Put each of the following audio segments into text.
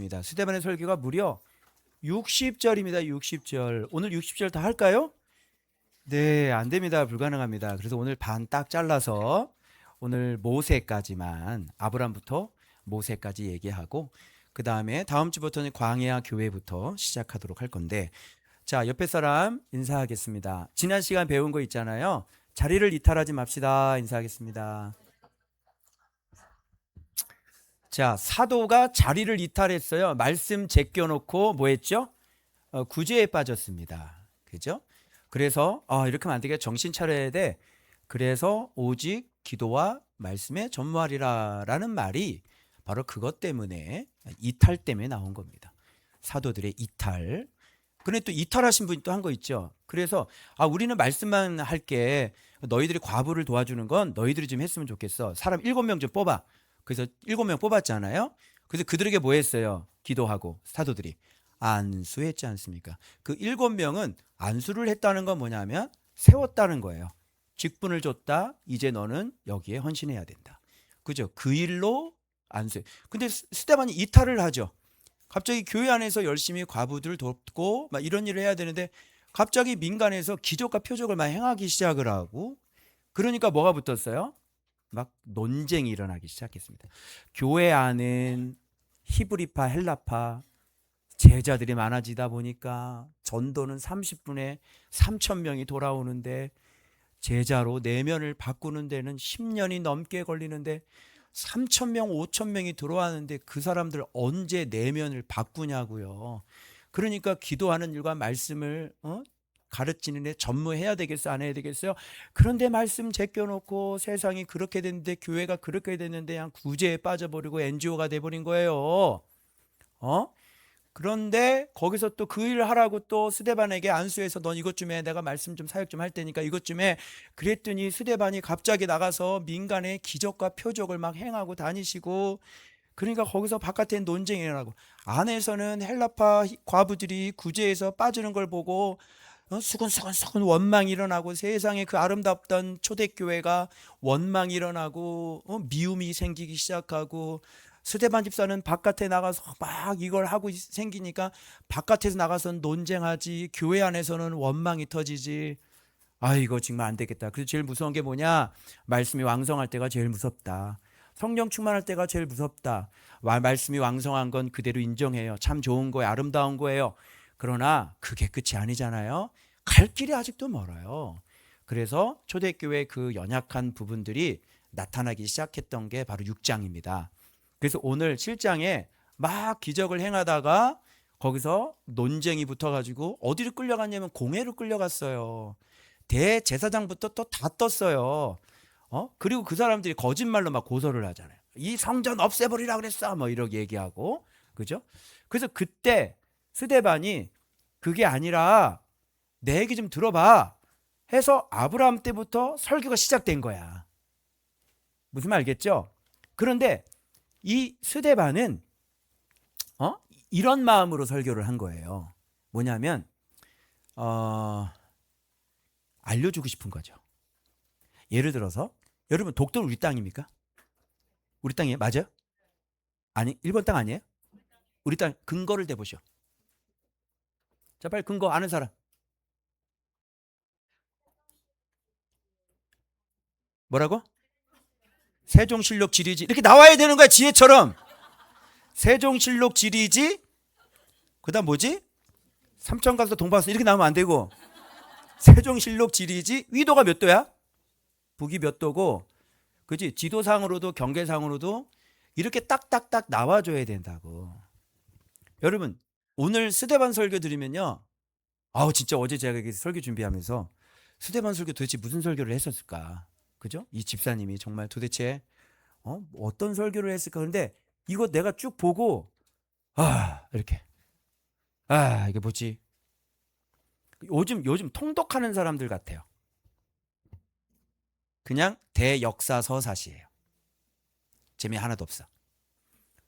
설교입니다. 스데반의 설교가 무려 60절입니다. 60절. 오늘 60절 다 할까요? 네, 안 됩니다. 불가능합니다. 그래서 오늘 반 딱 잘라서 오늘 모세까지만, 아브람부터 모세까지 얘기하고 그 다음에 다음 주부터는 광야 교회부터 시작하도록 할 건데, 자, 옆에 사람 인사하겠습니다. 지난 시간 배운 거 있잖아요. 자리를 이탈하지 맙시다. 인사하겠습니다. 자, 사도가 자리를 이탈했어요. 말씀 제껴놓고 뭐 했죠? 구제에 빠졌습니다. 그죠? 그래서 이렇게 하면 안 되겠다. 정신 차려야 돼. 그래서 오직 기도와 말씀에 전무하리라 라는 말이 바로 그것 때문에, 이탈 때문에 나온 겁니다. 사도들의 이탈. 근데 또 이탈하신 분이 또 한 거 있죠. 그래서 우리는 말씀만 할게. 너희들이 과부를 도와주는 건 너희들이 좀 했으면 좋겠어. 사람 7명 좀 뽑아. 그래서 7명 뽑았잖아요. 그래서 그들에게 뭐 했어요? 기도하고 사도들이 안수했지 않습니까? 그 7명은 안수를 했다는 건 뭐냐면 세웠다는 거예요. 직분을 줬다. 이제 너는 여기에 헌신해야 된다. 그죠? 그 일로 안수. 근데 스데반이 이탈을 하죠. 갑자기 교회 안에서 열심히 과부들 돕고 막 이런 일을 해야 되는데 갑자기 민간에서 기적과 표적을 막 행하기 시작을 하고, 그러니까 뭐가 붙었어요? 막 논쟁이 일어나기 시작했습니다. 교회 안은 히브리파, 헬라파 제자들이 많아지다 보니까 전도는 30분에 3천 명이 돌아오는데 제자로 내면을 바꾸는 데는 10년이 넘게 걸리는데 3천 명, 5천 명이 들어왔는데 그 사람들 언제 내면을 바꾸냐고요. 그러니까 기도하는 일과 말씀을 가르치는 데 전무해야 되겠어, 안 해야 되겠어요? 그런데 말씀 제껴놓고 세상이 그렇게 됐는데, 교회가 그렇게 됐는데 그냥 구제에 빠져버리고 NGO가 돼버린 거예요. 그런데 거기서 또 그 일을 하라고 또 스데반에게 안수해서 넌 이것 좀 해. 내가 말씀 좀 사역 좀 할 테니까 이것 좀 해. 그랬더니 스데반이 갑자기 나가서 민간에 기적과 표적을 막 행하고 다니시고, 그러니까 거기서 바깥에 논쟁이 일어나고 안에서는 헬라파 과부들이 구제에서 빠지는 걸 보고 수근수근 원망이 일어나고, 세상에 그 아름답던 초대교회가 원망이 일어나고 미움이 생기기 시작하고, 스데반 집사는 바깥에 나가서 막 이걸 하고 생기니까 바깥에서 나가서는 논쟁하지, 교회 안에서는 원망이 터지지. 이거 정말 안 되겠다. 그래서 제일 무서운 게 뭐냐? 말씀이 왕성할 때가 제일 무섭다. 성령 충만할 때가 제일 무섭다. 말씀이 왕성한 건 그대로 인정해요. 참 좋은 거예요. 아름다운 거예요. 그러나 그게 끝이 아니잖아요. 갈 길이 아직도 멀어요. 그래서 초대교회 그 연약한 부분들이 나타나기 시작했던 게 바로 6장입니다. 그래서 오늘 7장에 막 기적을 행하다가 거기서 논쟁이 붙어가지고 어디로 끌려갔냐면 공회로 끌려갔어요. 대제사장부터 또 다 떴어요. 그리고 그 사람들이 거짓말로 막 고소를 하잖아요. 이 성전 없애버리라 그랬어. 뭐 이렇게 얘기하고. 그죠? 그래서 그때 스데반이 그게 아니라 내 얘기 좀 들어봐 해서 아브라함 때부터 설교가 시작된 거야. 무슨 말 알겠죠? 그런데 이 스데반은 이런 마음으로 설교를 한 거예요. 뭐냐면 알려주고 싶은 거죠. 예를 들어서 여러분, 독도는 우리 땅입니까? 우리 땅이에요? 맞아요? 아니, 일본 땅 아니에요? 우리 땅 근거를 대보시오. 자, 빨리 근거 아는 사람. 뭐라고? 세종실록 지리지. 이렇게 나와야 되는 거야, 지혜처럼. 세종실록 지리지. 그다음 뭐지? 삼천 가서 동방서 이렇게 나오면 안 되고, 세종실록 지리지. 위도가 몇 도야? 북이 몇 도고, 그지? 지도상으로도 경계상으로도 이렇게 딱딱딱 나와줘야 된다고. 여러분, 오늘 스데반 설교 들으면요, 진짜 어제 제가 설교 준비하면서 스데반 설교 도대체 무슨 설교를 했었을까? 그죠? 이 집사님이 정말 도대체 어떤 설교를 했을까? 그런데 이거 내가 쭉 보고 이렇게 이게 뭐지? 요즘 통독하는 사람들 같아요. 그냥 대역사서사시예요. 재미 하나도 없어.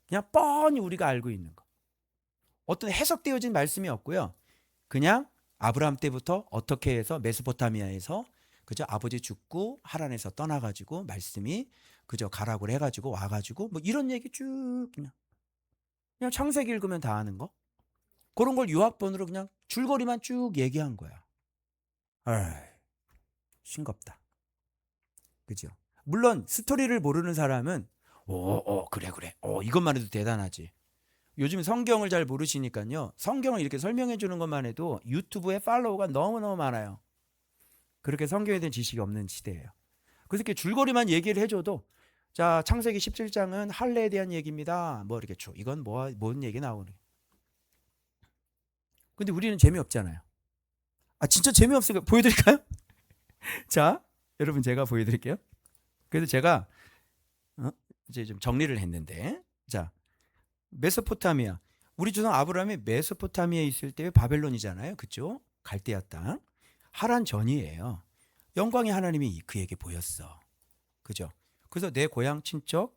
그냥 뻔히 우리가 알고 있는 거. 어떤 해석되어진 말씀이 없고요. 그냥 아브라함 때부터 어떻게 해서 메소포타미아에서 그죠? 아버지 죽고 하란에서 떠나가지고 말씀이 그죠? 가라고 해가지고 와가지고 뭐 이런 얘기 쭉 그냥. 그냥 창세기 읽으면 다 아는 거. 그런 걸 유학본으로 그냥 줄거리만 쭉 얘기한 거야. 에이, 싱겁다. 그죠? 물론 스토리를 모르는 사람은 그래 그래. 이것만 해도 대단하지. 요즘 성경을 잘 모르시니까요. 성경을 이렇게 설명해 주는 것만 해도 유튜브에 팔로우가 너무너무 많아요. 그렇게 성경에 대한 지식이 없는 시대예요. 그래서 이렇게 줄거리만 얘기를 해줘도 자, 창세기 17장은 할례에 대한 얘기입니다. 뭐 이렇게 쭉 이건 뭔 얘기 나오는. 근데 우리는 재미없잖아요. 아, 진짜 재미없으니까 보여드릴까요? 자, 여러분 제가 보여드릴게요. 그래서 제가 이제 좀 정리를 했는데, 자, 메소포타미아. 우리 조상 아브라함이 메소포타미아에 있을 때 바벨론이잖아요. 그죠? 갈대아 땅. 하란 전이에요. 영광의 하나님이 그에게 보였어. 그죠? 그래서 내 고향 친척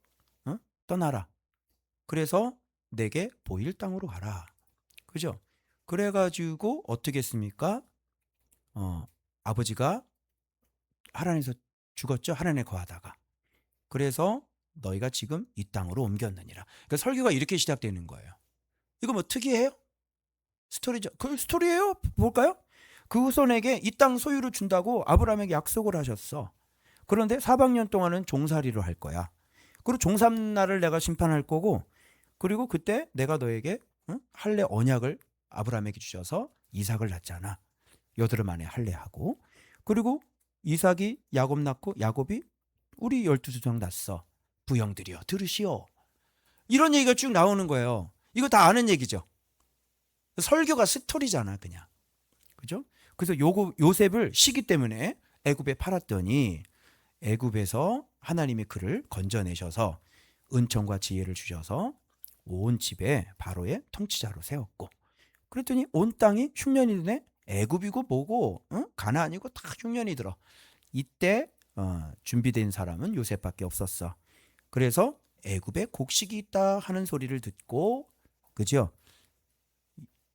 떠나라. 그래서 내게 보일 땅으로 가라. 그죠? 그래가지고 어떻게 했습니까? 아버지가 하란에서 죽었죠. 하란에 거하다가. 그래서 너희가 지금 이 땅으로 옮겼느니라. 그러니까 설교가 이렇게 시작되는 거예요. 이거 뭐 특이해요? 스토리죠. 그 스토리예요? 볼까요? 그 후손에게 이 땅 소유를 준다고 아브라함에게 약속을 하셨어. 그런데 400년 동안은 종살이로 할 거야. 그리고 종삼날을 내가 심판할 거고, 그리고 그때 내가 너에게 할례 언약을 아브라함에게 주셔서 이삭을 낳잖아. 여드름 안에 할례하고. 그리고 이삭이 야곱 낳고 야곱이 우리 12조상 낳았어. 부형들이여 들으시오. 이런 얘기가 쭉 나오는 거예요. 이거 다 아는 얘기죠. 설교가 스토리잖아 그냥. 그죠? 그래서 요셉을 시기 때문에 애굽에 팔았더니 애굽에서 하나님이 그를 건져내셔서 은총과 지혜를 주셔서 온 집에 바로의 통치자로 세웠고, 그랬더니 온 땅이 흉년이 드네. 애굽이고 뭐고 가나안이고 다 흉년이 들어. 이때 준비된 사람은 요셉밖에 없었어. 그래서 애굽에 곡식이 있다 하는 소리를 듣고, 그죠?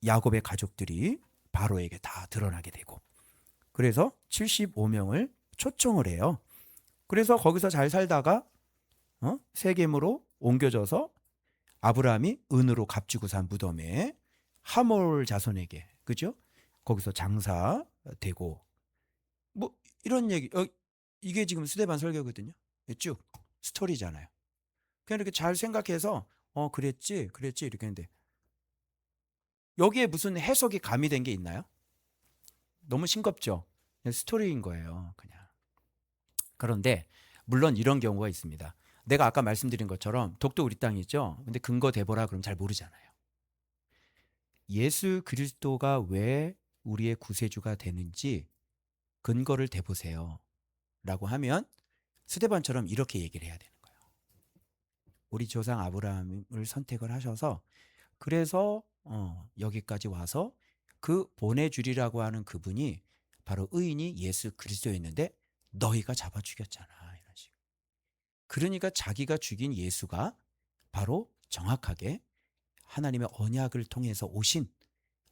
야곱의 가족들이 바로에게 다 드러나게 되고, 그래서 75명을 초청을 해요. 그래서 거기서 잘 살다가 세겜으로 옮겨져서 아브라함이 은으로 값지고 산 무덤에 하몰 자손에게, 그죠? 거기서 장사되고, 뭐 이런 얘기. 이게 지금 스데반 설교거든요. 쭉 스토리잖아요. 그냥 이렇게 잘 생각해서 그랬지 이렇게 했는데, 여기에 무슨 해석이 가미된 게 있나요? 너무 싱겁죠. 그냥 스토리인 거예요 그냥. 그런데 물론 이런 경우가 있습니다. 내가 아까 말씀드린 것처럼 독도 우리 땅이죠. 근데 근거 대보라 그럼 잘 모르잖아요. 예수 그리스도가 왜 우리의 구세주가 되는지 근거를 대보세요 라고 하면 스데반처럼 이렇게 얘기를 해야 되는 거예요. 우리 조상 아브라함을 선택을 하셔서, 그래서 여기까지 와서 그 보내주리라고 하는 그분이 바로 의인이 예수 그리스도였는데 너희가 잡아 죽였잖아. 이런 식으로. 그러니까 자기가 죽인 예수가 바로 정확하게 하나님의 언약을 통해서 오신,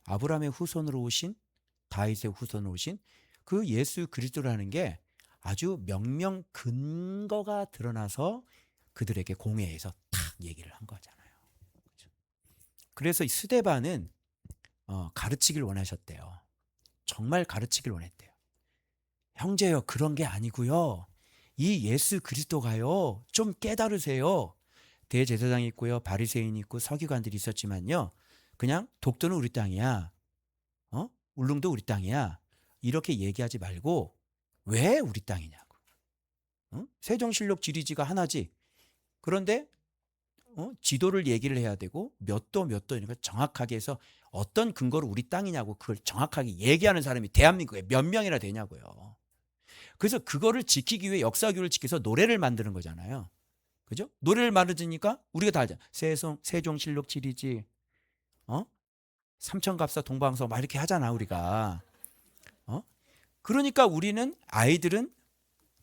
아브라함의 후손으로 오신, 다윗의 후손으로 오신 그 예수 그리스도라는 게 아주 명명 근거가 드러나서 그들에게 공회에서 탁 얘기를 한 거잖아요. 그래서 이 스데반은 가르치길 원하셨대요. 정말 가르치길 원했대요. 형제여, 그런 게 아니고요. 이 예수 그리스도가요, 좀 깨달으세요. 대제사장이 있고요, 바리새인이 있고 서기관들이 있었지만요, 그냥 독도는 우리 땅이야, 울릉도 우리 땅이야, 이렇게 얘기하지 말고 왜 우리 땅이냐고. 세종실록 지리지가 하나지. 그런데 지도를 얘기를 해야 되고 몇 도 이런 걸 정확하게 해서 어떤 근거로 우리 땅이냐고 그걸 정확하게 얘기하는 사람이 대한민국에 몇 명이나 되냐고요. 그래서 그거를 지키기 위해 역사교를 지켜서 노래를 만드는 거잖아요. 그죠? 노래를 만들으니까 우리가 다 알잖아. 세종실록 지리지, 삼천갑사 동방서 막 이렇게 하잖아 우리가. 그러니까 우리는 아이들은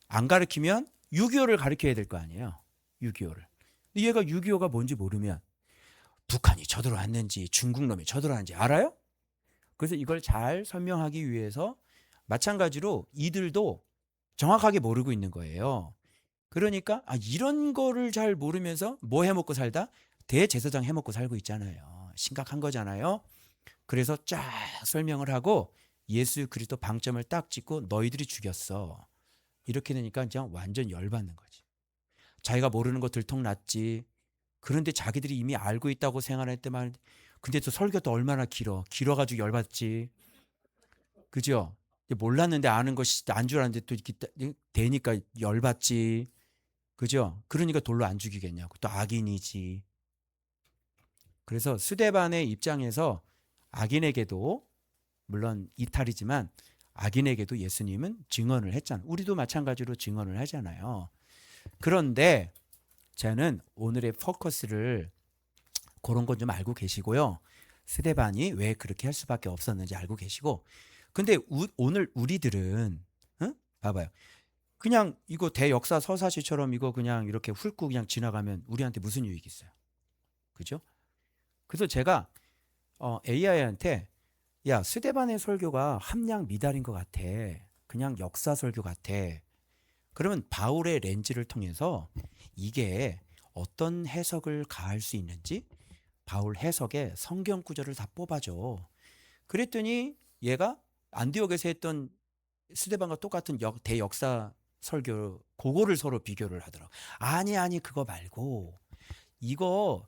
안 가르치면 6.25를 가르쳐야 될 거 아니에요. 6.25를. 얘가 6.25가 뭔지 모르면 북한이 쳐들어왔는지 중국 놈이 쳐들어왔는지 알아요? 그래서 이걸 잘 설명하기 위해서 마찬가지로 이들도 정확하게 모르고 있는 거예요. 그러니까 이런 거를 잘 모르면서 뭐 해먹고 살다? 대제사장 해먹고 살고 있잖아요. 심각한 거잖아요. 그래서 쫙 설명을 하고 예수 그리스도 방점을 딱 찍고 너희들이 죽였어. 이렇게 되니까 그냥 완전 열받는 거지. 자기가 모르는 거 들통났지. 그런데 자기들이 이미 알고 있다고 생각할 때만, 근데 또 설교도 얼마나 길어가지고 열받지. 그죠? 몰랐는데 아는 것이 안 줄 알았는데 또 이렇게 되니까 열받지. 그죠? 그러니까 돌로 안 죽이겠냐고. 또 악인이지. 그래서 스데반의 입장에서 악인에게도, 물론 이탈이지만 악인에게도 예수님은 증언을 했잖아요. 우리도 마찬가지로 증언을 하잖아요. 그런데 저는 오늘의 포커스를 그런 건 좀 알고 계시고요. 스데반이 왜 그렇게 할 수밖에 없었는지 알고 계시고. 근데 오늘 우리들은 봐봐요. 그냥 이거 대역사 서사시처럼 이거 그냥 이렇게 훑고 그냥 지나가면 우리한테 무슨 유익이 있어요? 그죠? 그래서 제가 AI한테 야, 스데반의 설교가 함량 미달인 것 같아. 그냥 역사 설교 같아. 그러면 바울의 렌즈를 통해서 이게 어떤 해석을 가할 수 있는지 바울 해석에 성경 구절을 다 뽑아줘. 그랬더니 얘가 안디옥에서 했던 스데반과 똑같은 대역사 설교, 그거를 서로 비교를 하더라고. 아니 그거 말고 이거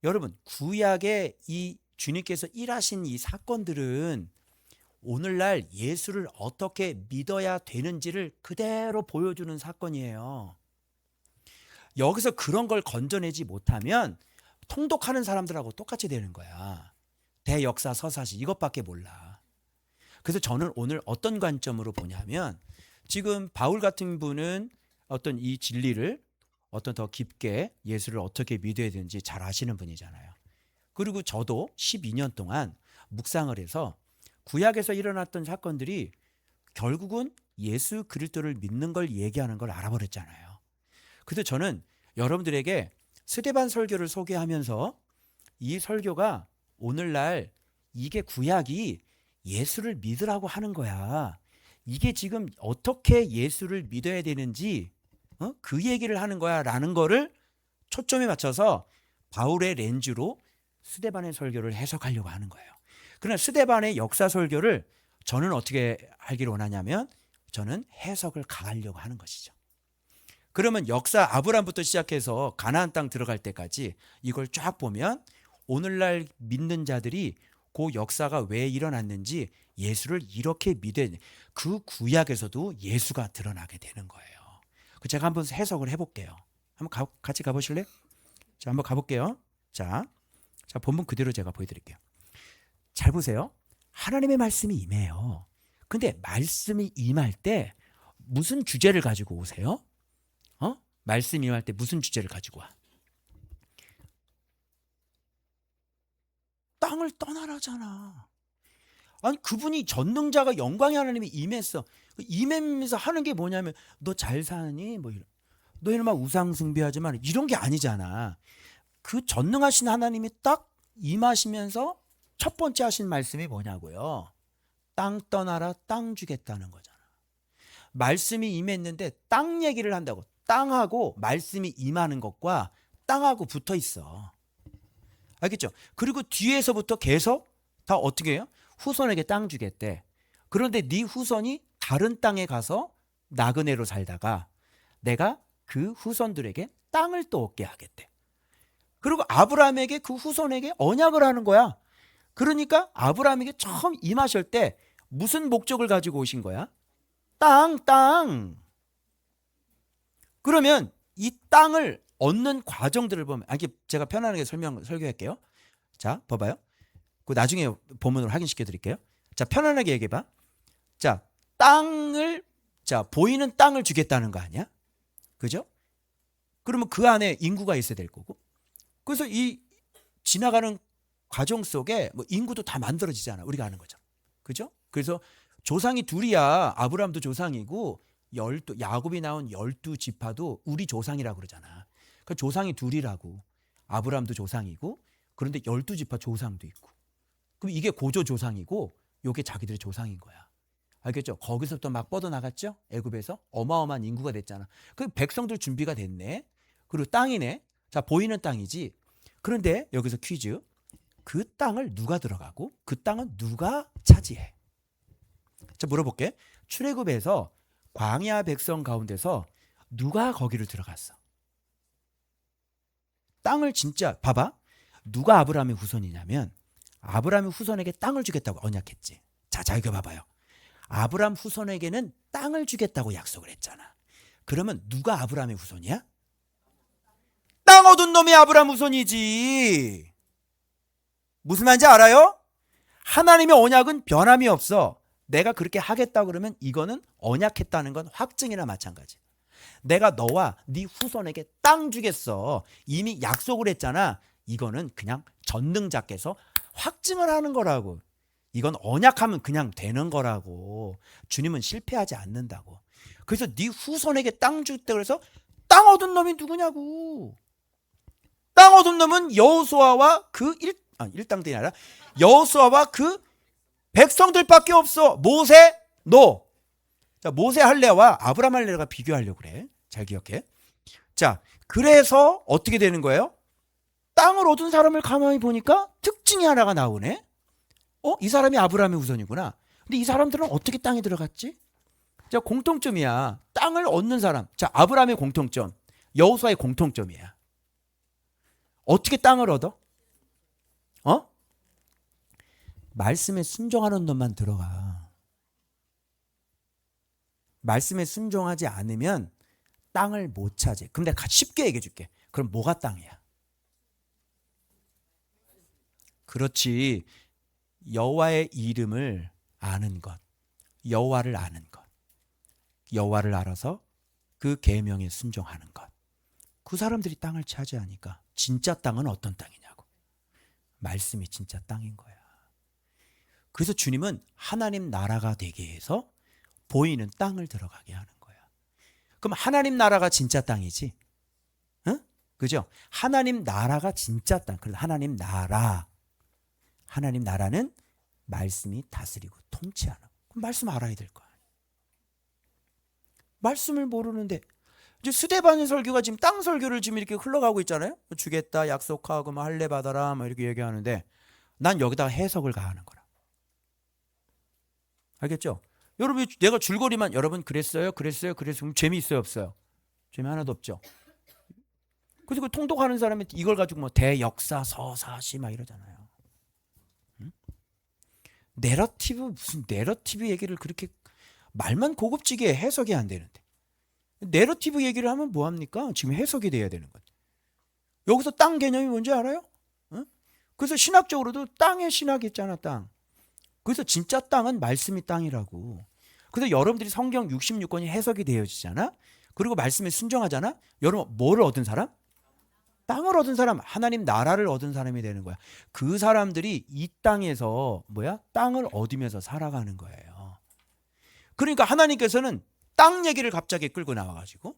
여러분 구약의 이 주님께서 일하신 이 사건들은 오늘날 예수를 어떻게 믿어야 되는지를 그대로 보여주는 사건이에요. 여기서 그런 걸 건져내지 못하면 통독하는 사람들하고 똑같이 되는 거야. 대역사 서사시 이것밖에 몰라. 그래서 저는 오늘 어떤 관점으로 보냐면 지금 바울 같은 분은 어떤 이 진리를 어떤 더 깊게 예수를 어떻게 믿어야 되는지 잘 아시는 분이잖아요. 그리고 저도 12년 동안 묵상을 해서 구약에서 일어났던 사건들이 결국은 예수 그리스도를 믿는 걸 얘기하는 걸 알아버렸잖아요. 그래서 저는 여러분들에게 스데반 설교를 소개하면서 이 설교가 오늘날 이게 구약이 예수를 믿으라고 하는 거야. 이게 지금 어떻게 예수를 믿어야 되는지 그 얘기를 하는 거야 라는 거를 초점에 맞춰서 바울의 렌즈로 스데반의 설교를 해석하려고 하는 거예요. 그러나 스데반의 역사 설교를 저는 어떻게 하기를 원하냐면 저는 해석을 가하려고 하는 것이죠. 그러면 역사 아브람부터 시작해서 가나안 땅 들어갈 때까지 이걸 쫙 보면 오늘날 믿는 자들이 그 역사가 왜 일어났는지 예수를 이렇게 믿어야 돼. 그 구약에서도 예수가 드러나게 되는 거예요. 제가 한번 해석을 해볼게요. 한번 같이 가보실래요? 자, 한번 가볼게요. 자, 본문 그대로 제가 보여드릴게요. 잘 보세요. 하나님의 말씀이 임해요. 근데 말씀이 임할 때 무슨 주제를 가지고 오세요? 말씀이 임할 때 무슨 주제를 가지고 와? 땅을 떠나라잖아. 아니 그분이 전능자가 영광의 하나님이 임했어. 임하면서 하는 게 뭐냐면 너 잘 사니? 뭐 이런. 너 이런 막 우상 숭배하지 마. 이런 게 아니잖아. 그 전능하신 하나님이 딱 임하시면서 첫 번째 하신 말씀이 뭐냐고요? 땅 떠나라, 땅 주겠다는 거잖아. 말씀이 임했는데 땅 얘기를 한다고. 땅하고 말씀이 임하는 것과 땅하고 붙어 있어. 알겠죠? 그리고 뒤에서부터 계속 다 어떻게 해요? 후손에게 땅 주겠대. 그런데 네 후손이 다른 땅에 가서 나그네로 살다가 내가 그 후손들에게 땅을 또 얻게 하겠대. 그리고 아브라함에게 그 후손에게 언약을 하는 거야. 그러니까 아브라함에게 처음 임하실 때 무슨 목적을 가지고 오신 거야? 땅. 그러면 이 땅을 얻는 과정들을 보면 제가 편안하게 설교할게요. 자, 봐봐요. 그 나중에 본문으로 확인시켜 드릴게요. 자, 편안하게 얘기해 봐. 자, 보이는 땅을 주겠다는 거 아니야? 그죠? 그러면 그 안에 인구가 있어야 될 거고. 그래서 이 지나가는 과정 속에 뭐 인구도 다 만들어지잖아. 우리가 아는 거죠. 그죠? 그래서 조상이 둘이야. 아브라함도 조상이고 야곱이 나온 12지파도 우리 조상이라고 그러잖아. 그 조상이 둘이라고. 아브라함도 조상이고 그런데 12지파 조상도 있고. 그럼 이게 고조 조상이고 이게 자기들의 조상인 거야. 알겠죠? 거기서부터 막 뻗어나갔죠? 애굽에서 어마어마한 인구가 됐잖아. 그 백성들 준비가 됐네. 그리고 땅이네. 자, 보이는 땅이지. 그런데 여기서 퀴즈. 그 땅을 누가 들어가고 그 땅은 누가 차지해? 자, 물어볼게. 출애굽에서 광야 백성 가운데서 누가 거기를 들어갔어? 땅을 진짜 봐봐. 누가 아브라함의 후손이냐면 아브라함의 후손에게 땅을 주겠다고 언약했지. 자, 잘 봐봐요. 아브라함 후손에게는 땅을 주겠다고 약속을 했잖아. 그러면 누가 아브라함의 후손이야? 땅 얻은 놈이 아브라함 후손이지. 무슨 말인지 알아요? 하나님의 언약은 변함이 없어. 내가 그렇게 하겠다 그러면 이거는 언약했다는 건 확증이나 마찬가지. 내가 너와 네 후손에게 땅 주겠어. 이미 약속을 했잖아. 이거는 그냥 전능자께서 확증을 하는 거라고. 이건 언약하면 그냥 되는 거라고. 주님은 실패하지 않는다고. 그래서 네 후손에게 땅 주겠다 그래서 땅 얻은 놈이 누구냐고. 땅 얻은 놈은 여호수아와 그 일당들이 아니라 여호수아와 그 백성들밖에 없어. 모세, 너. 자, 모세 할례와 아브라함 할례가 비교하려고 그래. 잘 기억해. 자, 그래서 어떻게 되는 거예요? 땅을 얻은 사람을 가만히 보니까 특징이 하나가 나오네. 이 사람이 아브라함의 후손이구나. 근데 이 사람들은 어떻게 땅에 들어갔지? 자, 공통점이야. 땅을 얻는 사람. 자, 아브라함의 공통점, 여호수아의 공통점이야. 어떻게 땅을 얻어? 말씀에 순종하는 놈만 들어가. 말씀에 순종하지 않으면 땅을 못 차지. 그럼 내가 쉽게 얘기해 줄게. 그럼 뭐가 땅이야? 그렇지. 여호와의 이름을 아는 것, 여호와를 아는 것, 여호와를 알아서 그 계명에 순종하는 것. 그 사람들이 땅을 차지하니까 진짜 땅은 어떤 땅이냐고. 말씀이 진짜 땅인 거야. 그래서 주님은 하나님 나라가 되게 해서 보이는 땅을 들어가게 하는 거야. 그럼 하나님 나라가 진짜 땅이지? 응? 그죠? 하나님 나라가 진짜 땅. 그래서 하나님 나라. 하나님 나라는 말씀이 다스리고 통치하는. 그럼 말씀 알아야 될 거야. 말씀을 모르는데 이제 스데반의 설교가 지금 땅 설교를 지금 이렇게 흘러가고 있잖아요. 주겠다, 약속하고 뭐 할례 받아라, 뭐 이렇게 얘기하는데 난 여기다가 해석을 가하는 거라. 알겠죠? 여러분 내가 줄거리만 여러분 그랬어요. 그럼 재미있어요, 없어요? 재미 하나도 없죠. 그래서 그 통독하는 사람이 이걸 가지고 뭐 대역사, 서사시 막 이러잖아요. 응? 내러티브 무슨 내러티브 얘기를 그렇게 말만 고급지게 해석이 안 되는데. 내러티브 얘기를 하면 뭐합니까? 지금 해석이 돼야 되는 거죠. 여기서 땅 개념이 뭔지 알아요? 어? 그래서 신학적으로도 땅의 신학이 있잖아, 땅. 그래서 진짜 땅은 말씀이 땅이라고. 그래서 여러분들이 성경 66권이 해석이 되어지잖아. 그리고 말씀에 순종하잖아. 여러분 뭐를 얻은 사람? 땅을 얻은 사람, 하나님 나라를 얻은 사람이 되는 거야. 그 사람들이 이 땅에서 땅을 얻으면서 살아가는 거예요. 그러니까 하나님께서는 땅 얘기를 갑자기 끌고 나와가지고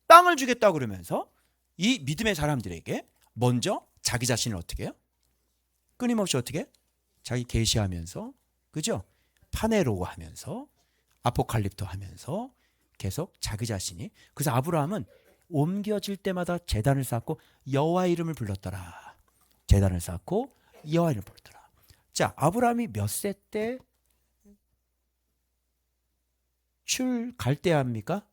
땅을 주겠다고 그러면서 이 믿음의 사람들에게 먼저 자기 자신을 어떻게 해요? 끊임없이 어떻게 해? 자기 계시하면서, 그죠? 파네로고 하면서 아포칼립토 하면서 계속 자기 자신이. 그래서 아브라함은 옮겨질 때마다 제단을 쌓고 여호와 이름을 불렀더라. 제단을 쌓고 여호와 이름을 불렀더라. 자, 아브라함이 몇 세 때 출갈대아입니까?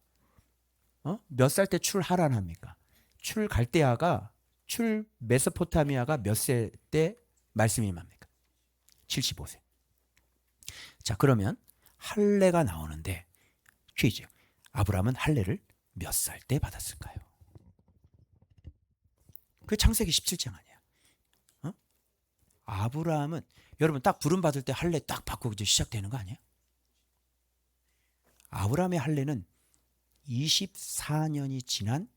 몇 살 때 출하란합니까? 출갈대아가 메소포타미아가 몇 세 때 말씀이 임합니까? 75세. 자, 그러면 할례가 나오는데 퀴즈. 아브라함은 할례를 몇 살 때 받았을까요? 그게 창세기 17장 아니야. 아브라함은 여러분 딱 부름 받을 때 할례 딱 받고 이제 시작되는 거 아니에요? 아브라함의 할례는 24년이 지난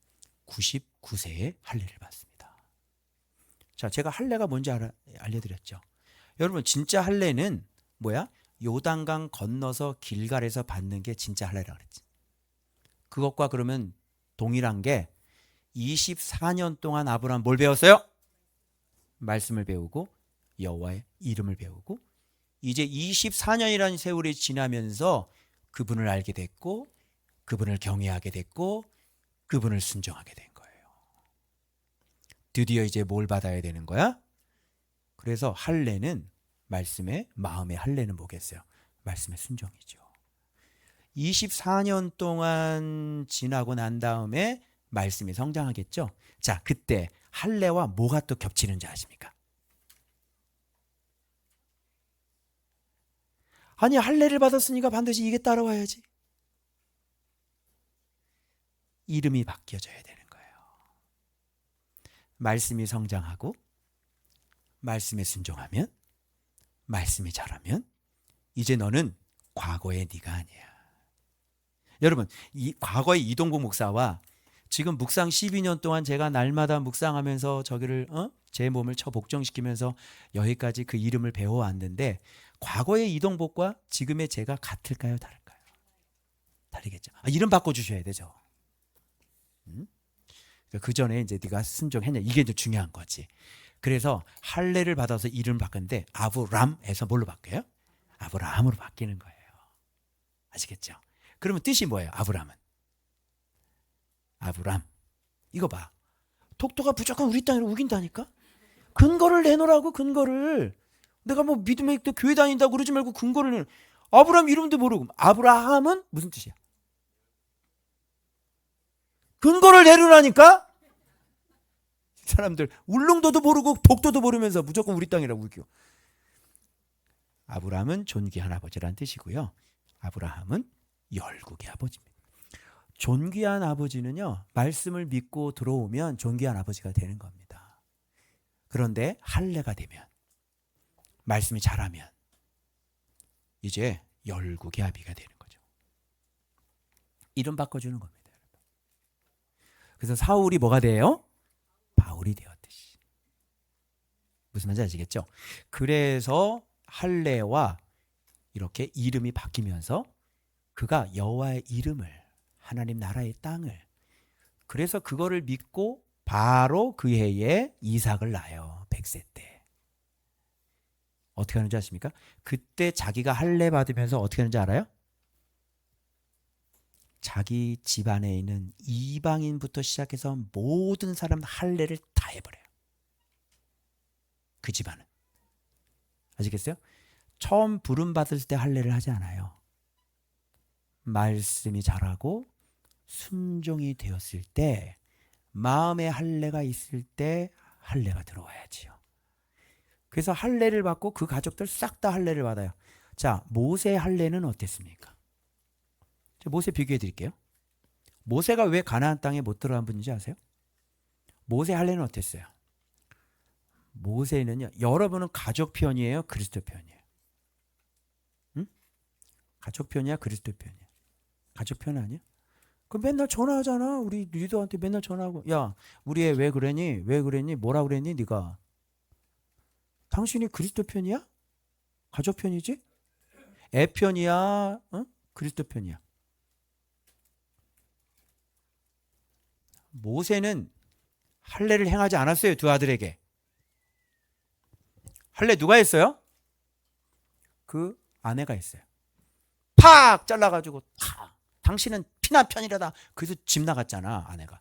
99세에 할례를 받습니다. 자, 제가 할례가 뭔지 알려드렸죠. 여러분 진짜 할례는 뭐야? 요단강 건너서 길갈에서 받는 게 진짜 할례라 그랬지. 그것과 그러면 동일한 게 24년 동안 아브라함 뭘 배웠어요? 말씀을 배우고 여호와의 이름을 배우고 이제 24년이라는 세월이 지나면서 그분을 알게 됐고 그분을 경외하게 됐고 그분을 순종하게 된 거예요. 드디어 이제 뭘 받아야 되는 거야? 그래서 할례는 말씀의 마음의 할례는 뭐겠어요? 말씀의 순종이죠. 24년 동안 지나고 난 다음에 말씀이 성장하겠죠. 자, 그때 할례와 뭐가 또 겹치는지 아십니까? 아니, 할례를 받았으니까 반드시 이게 따라와야지. 이름이 바뀌어져야 되는 거예요. 말씀이 성장하고 말씀에 순종하면, 말씀이 자라면 이제 너는 과거의 네가 아니야. 여러분, 이 과거의 이동국 목사와 지금 묵상 12년 동안 제가 날마다 묵상하면서 저기를 제 몸을 복종시키면서 여기까지 그 이름을 배워왔는데, 과거의 이동복과 지금의 제가 같을까요, 다를까요? 다르겠죠. 이름 바꿔주셔야 되죠. 그 전에 이제 네가 순종했냐, 이게 이제 중요한 거지. 그래서 할례를 받아서 이름 바꿨는데 아브람에서 뭘로 바뀌어요? 아브라함으로 바뀌는 거예요. 아시겠죠? 그러면 뜻이 뭐예요? 아브람은 아브람. 이거 봐. 독도가 무조건 우리 땅으로 우긴다니까? 근거를 내놓으라고. 근거를. 내가 뭐 믿음의 교회 다닌다고 그러지 말고 근거를 내놓으. 아브람 이름도 모르고. 아브라함은 무슨 뜻이야? 근거를 내놓으라니까? 사람들 울릉도도 모르고 독도도 모르면서 무조건 우리 땅이라고 우겨. 아브라함은 존귀한 아버지란 뜻이고요. 아브라함은 열국의 아버지입니다. 존귀한 아버지는요, 말씀을 믿고 들어오면 존귀한 아버지가 되는 겁니다. 그런데 할례가 되면, 말씀이 자라면 이제 열국의 아비가 되는 거죠. 이름 바꿔주는 겁니다. 그래서 사울이 뭐가 돼요? 바울이 되었듯이. 무슨 말인지 아시겠죠? 그래서 할례와 이렇게 이름이 바뀌면서 그가 여호와의 이름을, 하나님 나라의 땅을, 그래서 그거를 믿고 바로 그 해에 이삭을 낳아요. 100세 때. 어떻게 하는지 아십니까? 그때 자기가 할례 받으면서 어떻게 하는지 알아요? 자기 집안에 있는 이방인부터 시작해서 모든 사람 할례를 다 해버려요. 그 집안은. 아시겠어요? 처음 부름 받을 때 할례를 하지 않아요. 말씀이 자라고 순종이 되었을 때, 마음의 할례가 있을 때 할례가 들어와야지요. 그래서 할례를 받고 그 가족들 싹 다 할례를 받아요. 자, 모세 할례는 어땠습니까? 모세 비교해 드릴게요. 모세가 왜 가나안 땅에 못 들어간 분인지 아세요? 모세 할례는 어땠어요? 모세는요, 여러분은 가족 편이에요, 그리스도 편이에요? 응? 가족 편이야, 그리스도 편이야? 가족 편 아니야? 그럼 맨날 전화하잖아. 우리 리더한테 맨날 전화하고, 야, 우리 애 왜 그러니? 왜 그랬니? 뭐라 그랬니? 네가. 당신이 그리스도 편이야? 가족 편이지? 애 편이야? 그리스도 편이야? 모세는 할례를 행하지 않았어요. 두 아들에게. 할례 누가 했어요? 그 아내가 했어요. 팍 잘라가지고 탁. 당신은 피난 편이라다. 그래서 집 나갔잖아, 아내가.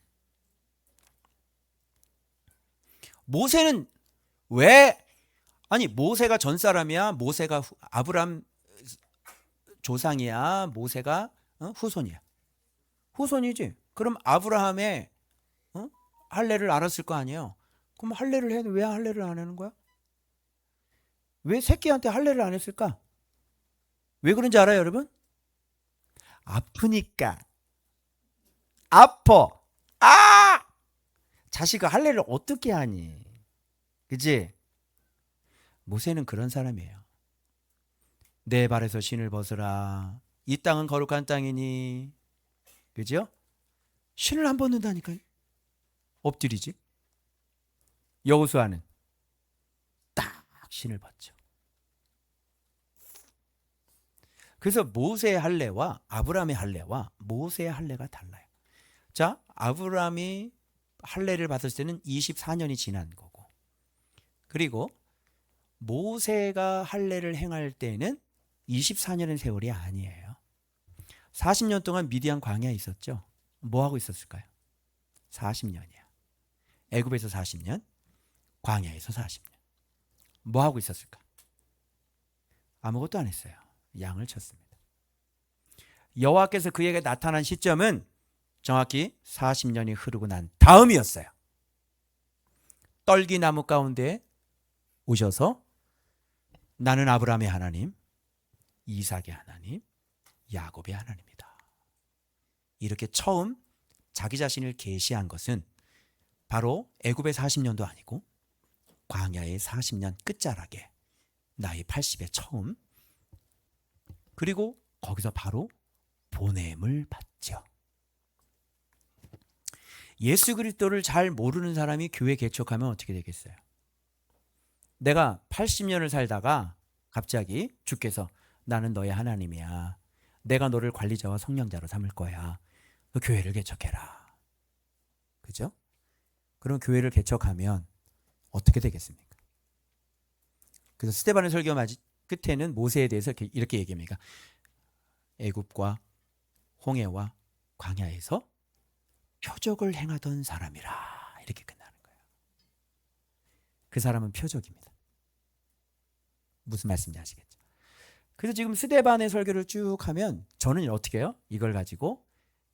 모세는 왜? 아니, 모세가 전 사람이야? 모세가 아브람 조상이야? 모세가 후손이야? 후손이지. 그럼 아브라함의 할례를 알았을 거 아니에요. 그럼 할례를 해도 왜 할례를 안 하는 거야? 왜 새끼한테 할례를 안 했을까? 왜 그런지 알아요, 여러분? 아프니까. 아파. 자식아 할례를 어떻게 하니? 그치? 모세는 그런 사람이에요. 내 발에서 신을 벗으라. 이 땅은 거룩한 땅이니. 그죠? 신을 안 벗는다니까요. 엎드리지. 여호수아는 딱 신을 벗죠. 그래서 모세의 할례와 아브라함의 할례와 모세의 할례가 달라요. 자, 아브라함이 할례를 받을 때는 24년이 지난 거고, 그리고 모세가 할례를 행할 때는 24년의 세월이 아니에요. 40년 동안 미디안 광야에 있었죠. 뭐 하고 있었을까요? 40년이야. 애굽에서 40년, 광야에서 40년. 뭐 하고 있었을까? 아무것도 안 했어요. 양을 쳤습니다. 여호와께서 그에게 나타난 시점은 정확히 40년이 흐르고 난 다음이었어요. 떨기나무 가운데 오셔서 나는 아브라함의 하나님, 이삭의 하나님, 야곱의 하나님이다. 이렇게 처음 자기 자신을 계시한 것은 바로 애굽의 40년도 아니고 광야의 40년 끝자락에 나이 80에 처음, 그리고 거기서 바로 보냄을 받죠. 예수 그리스도를 잘 모르는 사람이 교회 개척하면 어떻게 되겠어요? 내가 80년을 살다가 갑자기 주께서 나는 너의 하나님이야. 내가 너를 관리자와 성령자로 삼을 거야. 너 교회를 개척해라. 그죠? 그럼 교회를 개척하면 어떻게 되겠습니까? 그래서 스데반의 설교 끝에는 모세에 대해서 이렇게 얘기합니다. 애굽과 홍해와 광야에서 표적을 행하던 사람이라, 이렇게 끝나는 거예요. 그 사람은 표적입니다. 무슨 말씀인지 아시겠죠? 그래서 지금 스데반의 설교를 쭉 하면 저는 어떻게 해요? 이걸 가지고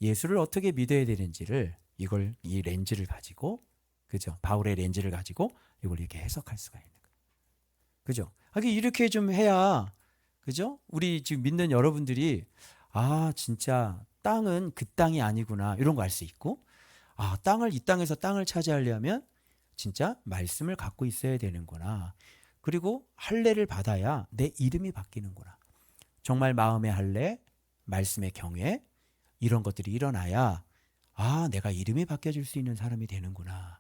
예수를 어떻게 믿어야 되는지를, 이 렌즈를 가지고, 그죠? 바울의 렌즈를 가지고 이걸 이렇게 해석할 수가 있는 거예요. 그죠? 이렇게 좀 해야, 그죠? 우리 지금 믿는 여러분들이 진짜 땅은 그 땅이 아니구나, 이런 거 알 수 있고, 이 땅에서 땅을 차지하려면 진짜 말씀을 갖고 있어야 되는구나. 그리고 할례를 받아야 내 이름이 바뀌는구나. 정말 마음의 할례, 말씀의 경외, 이런 것들이 일어나야 내가 이름이 바뀌어질 수 있는 사람이 되는구나.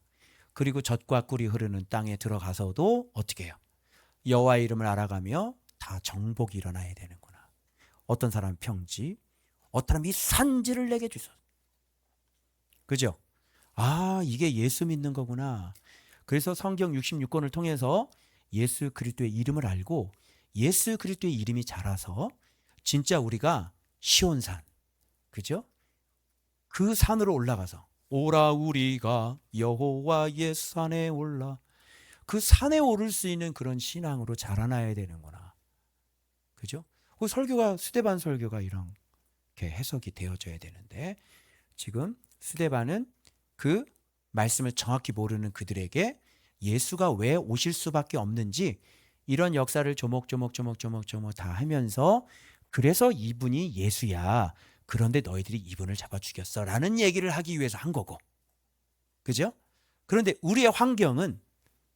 그리고 젖과 꿀이 흐르는 땅에 들어가서도 어떻게 해요? 여호와의 이름을 알아가며 다 정복이 일어나야 되는구나. 어떤 사람은 평지, 어떤 사람이 산지를 내게 주소서. 그죠? 이게 예수 믿는 거구나. 그래서 성경 66권을 통해서 예수 그리스도의 이름을 알고 예수 그리스도의 이름이 자라서 진짜 우리가 시온산, 그죠? 그 산으로 올라가서 오라 우리가 여호와의 산에 올라, 그 산에 오를 수 있는 그런 신앙으로 자라나야 되는구나. 그죠? 그 설교가, 스데반 설교가 이렇게 해석이 되어져야 되는데, 지금 스데반은 그 말씀을 정확히 모르는 그들에게 예수가 왜 오실 수밖에 없는지 이런 역사를 조목조목 다 하면서, 그래서 이분이 예수야. 그런데 너희들이 이분을 잡아 죽였어. 라는 얘기를 하기 위해서 한 거고. 그죠? 그런데 우리의 환경은,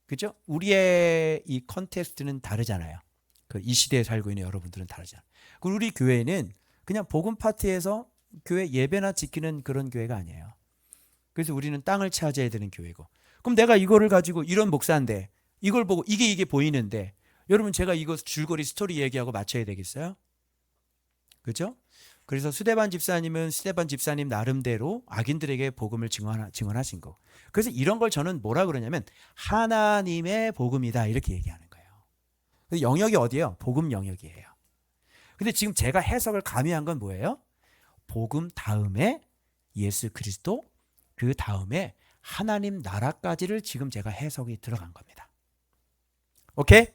그죠? 우리의 이 컨텍스트는 다르잖아요. 이 시대에 살고 있는 여러분들은 다르잖아요. 그리고 우리 교회는 그냥 복음 파티에서 교회 예배나 지키는 그런 교회가 아니에요. 그래서 우리는 땅을 차지해야 되는 교회고. 그럼 내가 이거를 가지고, 이런 목사인데 이걸 보고 이게 보이는데, 여러분 제가 이거 줄거리 스토리 얘기하고 맞춰야 되겠어요? 그죠? 그래서 스데반 집사님은 스데반 집사님 나름대로 악인들에게 복음을 증언하신 거. 그래서 이런 걸 저는 뭐라 그러냐면 하나님의 복음이다, 이렇게 얘기하는 거예요. 그래서 영역이 어디예요? 복음 영역이에요. 근데 지금 제가 해석을 가미한 건 뭐예요? 복음 다음에 예수 그리스도, 그 다음에 하나님 나라까지를 지금 제가 해석이 들어간 겁니다. 오케이?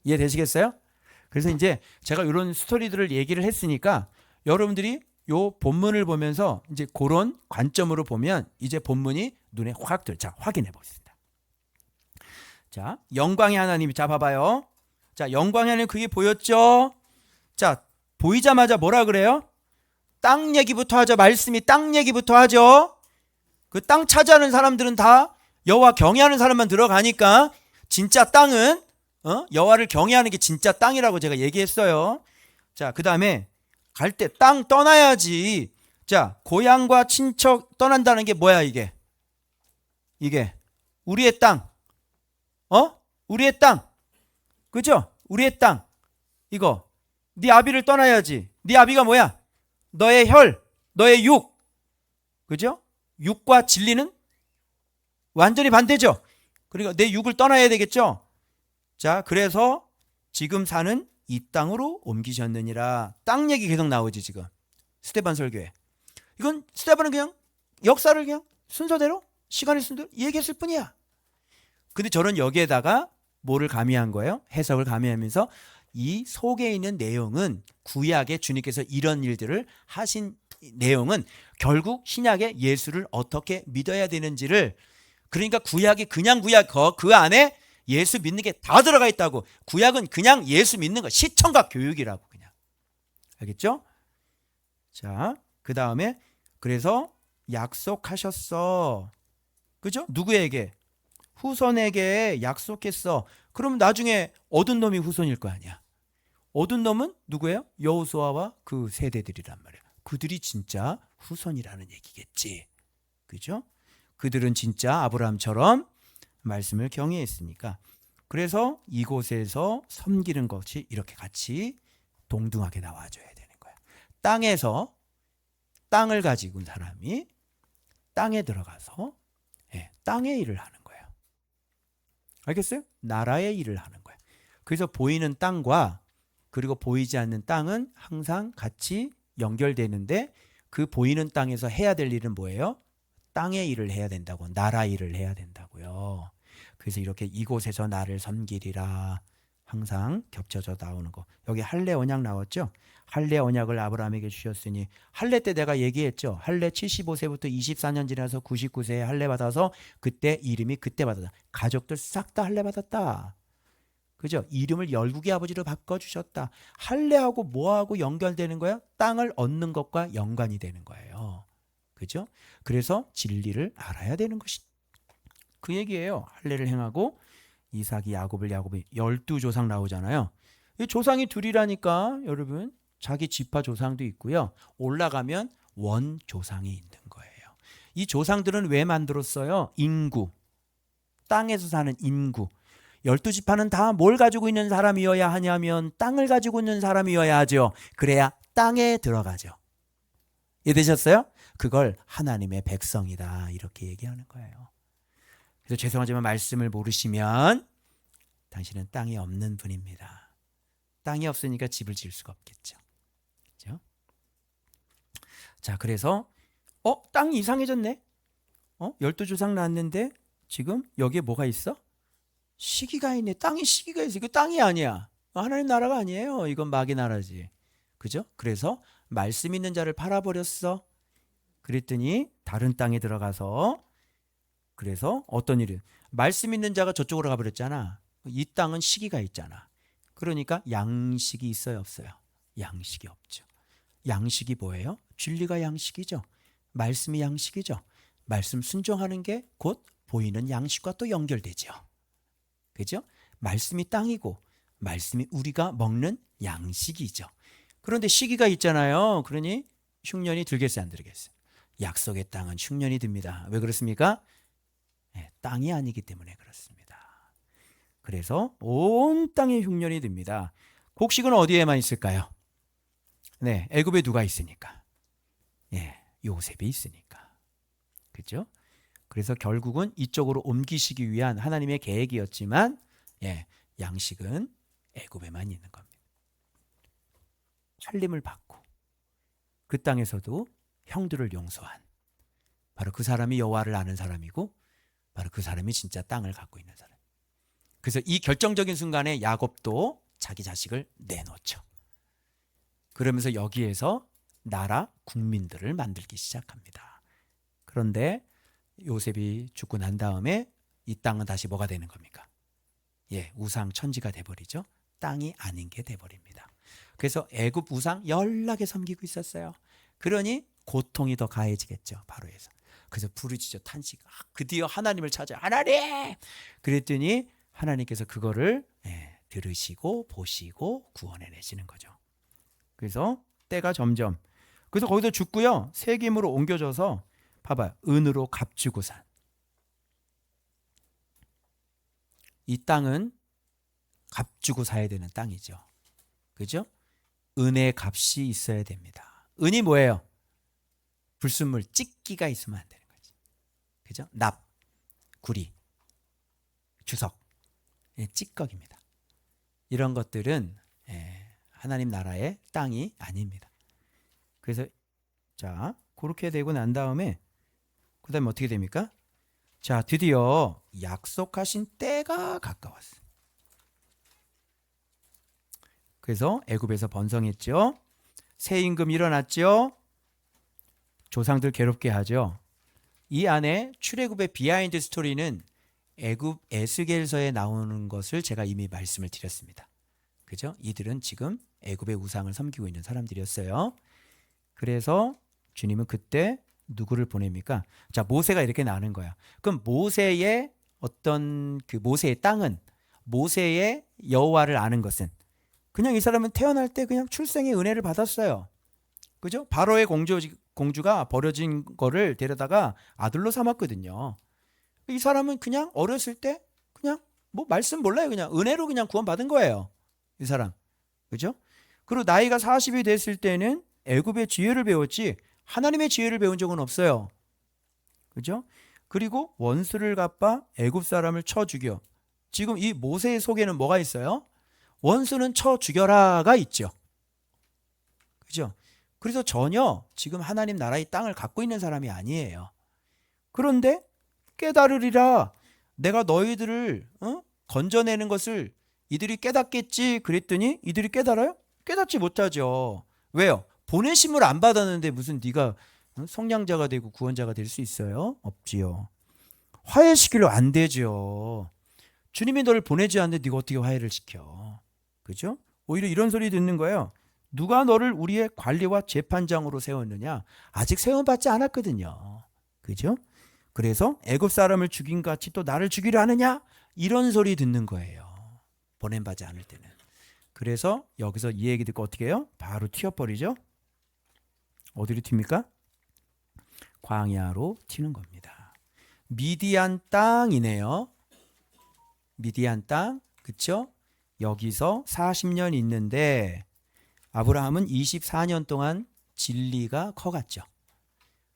이해되시겠어요? 그래서 이제 제가 이런 스토리들을 얘기를 했으니까 여러분들이 요 본문을 보면서 이제 그런 관점으로 보면 이제 본문이 눈에 확 들어. 자, 확인해 보겠습니다. 자, 영광의 하나님이, 자, 봐봐요. 자, 영광의 하나님 그게 보였죠? 자, 보이자마자 뭐라 그래요? 땅 얘기부터 하죠. 말씀이 땅 얘기부터 하죠. 그 땅 차지하는 사람들은 다 여호와 경외하는 사람만 들어가니까 진짜 땅은 여호와를 경외하는 게 진짜 땅이라고 제가 얘기했어요. 자, 그 다음에 갈 때 땅 떠나야지. 자, 고향과 친척 떠난다는 게 뭐야, 이게? 우리의 땅. 우리의 땅. 그죠? 우리의 땅. 이거. 네 아비를 떠나야지. 네 아비가 뭐야? 너의 혈, 너의 육. 그죠? 육과 진리는 완전히 반대죠. 그러니까 내 육을 떠나야 되겠죠. 자, 그래서 지금 사는 이 땅으로 옮기셨느니라. 땅 얘기 계속 나오지 지금 스데반 설교에. 이건 스데반은 그냥 역사를 그냥 순서대로 시간 있으면 대로 얘기했을 뿐이야. 근데 저는 여기에다가 뭐를 가미한 거예요? 해석을 가미하면서 이 속에 있는 내용은 구약에 주님께서 이런 일들을 하신 내용은 결국 신약의 예수를 어떻게 믿어야 되는지를, 그러니까 구약이 그냥 구약, 그 안에 예수 믿는 게 다 들어가 있다고. 구약은 그냥 예수 믿는 거, 시청각 교육이라고 그냥. 알겠죠? 자, 그 다음에 그래서 약속하셨어. 그죠? 누구에게? 후손에게 약속했어. 그럼 나중에 얻은 놈이 후손일 거 아니야. 얻은 놈은 누구예요? 여호수아와 그 세대들이란 말이야. 그들이 진짜 후손이라는 얘기겠지. 그죠? 그들은 진짜 아브라함처럼 말씀을 경외했으니까. 그래서 이곳에서 섬기는 것이 이렇게 같이 동등하게 나와줘야 되는 거야. 땅에서 땅을 가지고 온 사람이 땅에 들어가서 땅의 일을 하는 거예요. 알겠어요? 나라의 일을 하는 거예요. 그래서 보이는 땅과 그리고 보이지 않는 땅은 항상 같이 연결되는데, 그 보이는 땅에서 해야 될 일은 뭐예요? 땅의 일을 해야 된다고, 나라 일을 해야 된다고요. 그래서 이렇게 이곳에서 나를 섬기리라 항상 겹쳐져 나오는 거. 여기 할례 언약 나왔죠? 할례 언약을 아브라함에게 주셨으니, 할례 때 내가 얘기했죠. 할례 75세부터 24년 지나서 99세에 할례 받아서 그때 이름이 그때 받았다. 가족들 싹 다 할례 받았다. 그죠? 이름을 열국의 아버지로 바꿔주셨다. 할례하고 뭐하고 연결되는 거야? 땅을 얻는 것과 연관이 되는 거예요. 그죠? 그래서 진리를 알아야 되는 것이 그 얘기예요. 할례를 행하고 이삭이 야곱이 12조상 나오잖아요. 이 조상이 둘이라니까 여러분, 자기 지파 조상도 있고요. 올라가면 원 조상이 있는 거예요. 이 조상들은 왜 만들었어요? 인구. 땅에서 사는 인구. 12지파는 다 뭘 가지고 있는 사람이어야 하냐면 땅을 가지고 있는 사람이어야 하죠. 그래야 땅에 들어가죠. 이해되셨어요? 그걸 하나님의 백성이다 이렇게 얘기하는 거예요. 그래서 죄송하지만 말씀을 모르시면 당신은 땅이 없는 분입니다. 땅이 없으니까 집을 지을 수가 없겠죠. 그렇죠? 자, 그래서 땅이 이상해졌네. 12조상 낳았는데 지금 여기에 뭐가 있어? 시기가 있네. 땅이 시기가 있어. 이거 땅이 아니야. 하나님 나라가 아니에요. 이건 마귀 나라지. 그죠? 그래서 말씀 있는 자를 팔아버렸어. 그랬더니 다른 땅에 들어가서, 그래서 어떤 일이, 말씀 있는 자가 저쪽으로 가버렸잖아. 이 땅은 시기가 있잖아. 그러니까 양식이 있어요, 없어요? 양식이 없죠. 양식이 뭐예요? 진리가 양식이죠. 말씀이 양식이죠. 말씀 순종하는 게 곧 보이는 양식과 또 연결되죠. 그죠? 말씀이 땅이고 말씀이 우리가 먹는 양식이죠. 그런데 시기가 있잖아요. 그러니 흉년이 들겠어요, 안 들겠어요? 약속의 땅은 흉년이 듭니다. 왜 그렇습니까? 땅이 아니기 때문에 그렇습니다. 그래서 온 땅에 흉년이 듭니다. 곡식은 어디에만 있을까요? 네, 애굽에 누가 있으니까? 요셉이 있으니까. 그렇죠? 그래서 결국은 이쪽으로 옮기시기 위한 하나님의 계획이었지만, 양식은 애굽에만 있는 겁니다. 살림을 받고 그 땅에서도 형들을 용서한 바로 그 사람이 여호와를 아는 사람이고, 바로 그 사람이 진짜 땅을 갖고 있는 사람. 그래서 이 결정적인 순간에 야곱도 자기 자식을 내놓죠. 그러면서 여기에서 나라 국민들을 만들기 시작합니다. 그런데 요셉이 죽고 난 다음에 이 땅은 다시 뭐가 되는 겁니까? 우상 천지가 돼버리죠. 땅이 아닌 게 돼버립니다. 그래서 애굽 우상 연락에 섬기고 있었어요. 그러니 고통이 더 가해지겠죠. 바로에서. 그래서 부르짖어 탄식. 드디어 하나님을 찾아. 하나님! 그랬더니 하나님께서 그거를 들으시고 보시고 구원해내시는 거죠. 그래서 때가 점점, 그래서 거기서 죽고요. 세김으로 옮겨져서 봐봐요. 은으로 값주고 산. 이 땅은 값주고 사야 되는 땅이죠. 그죠? 은의 값이 있어야 됩니다. 은이 뭐예요? 불순물, 찍기가 있으면 안 되는 거지. 그죠? 납, 구리, 주석, 찌꺼기입니다. 이런 것들은 하나님 나라의 땅이 아닙니다. 그래서 자, 그렇게 되고 난 다음에 그 다음에 어떻게 됩니까? 자, 드디어 약속하신 때가 가까웠어요. 그래서 애굽에서 번성했죠. 새 임금 일어났죠. 조상들 괴롭게 하죠. 이 안에 출애굽의 비하인드 스토리는 애굽 에스겔서에 나오는 것을 제가 이미 말씀을 드렸습니다. 그죠? 이들은 지금 애굽의 우상을 섬기고 있는 사람들이었어요. 그래서 주님은 그때 누구를 보냅니까? 자, 모세가 이렇게 나는 거야. 그럼 모세의 어떤 그 모세의 땅은, 모세의 여호와를 아는 것은, 그냥 이 사람은 태어날 때 그냥 출생의 은혜를 받았어요. 그죠? 바로의 공주가 버려진 거를 데려다가 아들로 삼았거든요. 이 사람은 그냥 어렸을 때 그냥 뭐 말씀 몰라요. 그냥 은혜로 그냥 구원받은 거예요. 이 사람. 그죠? 그리고 나이가 40이 됐을 때는 애굽의 지혜를 배웠지 하나님의 지혜를 배운 적은 없어요. 그죠? 그리고 원수를 갚아 애굽 사람을 쳐 죽여. 지금 이 모세의 속에는 뭐가 있어요? 원수는 쳐 죽여라가 있죠. 그죠? 그래서 전혀 지금 하나님 나라의 땅을 갖고 있는 사람이 아니에요. 그런데 깨달으리라, 내가 너희들을 건져내는 것을 이들이 깨닫겠지 그랬더니 이들이 깨달아요? 깨닫지 못하죠. 왜요? 보내심을 안 받았는데 무슨 네가 성량자가 되고 구원자가 될 수 있어요? 없지요. 화해시키려 안 되죠. 주님이 너를 보내지 않는데 네가 어떻게 화해를 시켜? 그죠? 오히려 이런 소리 듣는 거예요. 누가 너를 우리의 관리와 재판장으로 세웠느냐? 아직 세움받지 않았거든요. 그죠? 그래서 애굽 사람을 죽인 같이 또 나를 죽이려 하느냐? 이런 소리 듣는 거예요. 보냄받지 않을 때는. 그래서 여기서 이 얘기 듣고 어떻게 해요? 바로 튀어버리죠. 어디로 튑니까? 광야로 튀는 겁니다. 미디안 땅이네요. 미디안 땅. 그쵸? 여기서 40년 있는데 아브라함은 24년 동안 진리가 커갔죠.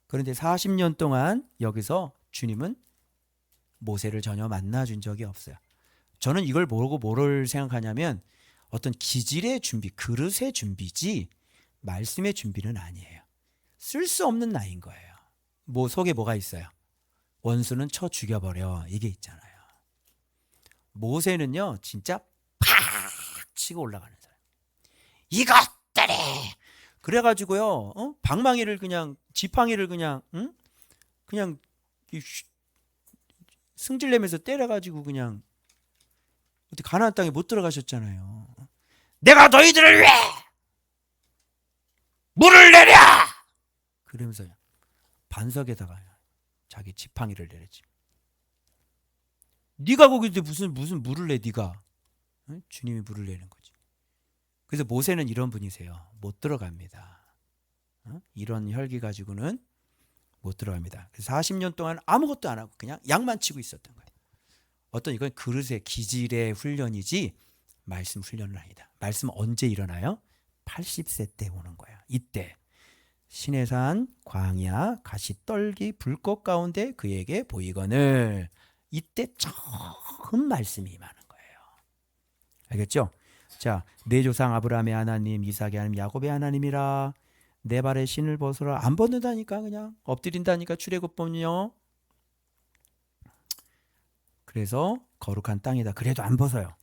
그런데 40년 동안 여기서 주님은 모세를 전혀 만나준 적이 없어요. 저는 이걸 모르고 뭐를 생각하냐면 어떤 기질의 준비, 그릇의 준비지 말씀의 준비는 아니에요. 쓸 수 없는 나이인 거예요. 뭐 속에 뭐가 있어요? 원수는 쳐 죽여버려. 이게 있잖아요. 모세는요 진짜 팍 치고 올라가는 사람. 이것들이 그래가지고요 방망이를 그냥 지팡이를 그냥 그냥 승질내면서 때려가지고 그냥 어떻게 가나안 땅에 못 들어가셨잖아요. 내가 너희들을 왜 물을 내려 그러면서 반석에다가 자기 지팡이를 내렸지. 네가 거기서 무슨 물을 내 네가. 응? 주님이 물을 내는 거지. 그래서 모세는 이런 분이세요. 못 들어갑니다. 이런 혈기 가지고는 못 들어갑니다. 그래서 40년 동안 아무것도 안 하고 그냥 양만 치고 있었던 거예요. 어떤 이건 그릇의 기질의 훈련이지 말씀 훈련은 아니다. 말씀 언제 일어나요? 80세 때 오는 거야. 이때 시내산 광야 가시떨기 불꽃 가운데 그에게 보이거늘. 이때 처음 말씀이 임하는 거예요. 알겠죠? 자, 내 조상 아브라함의 하나님, 이삭의 하나님, 야곱의 하나님이라. 내 발에 신을 벗어라. 안 벗는다니까 그냥 엎드린다니까 출애굽법은요. 그래서 거룩한 땅이다. 그래도 안 벗어요.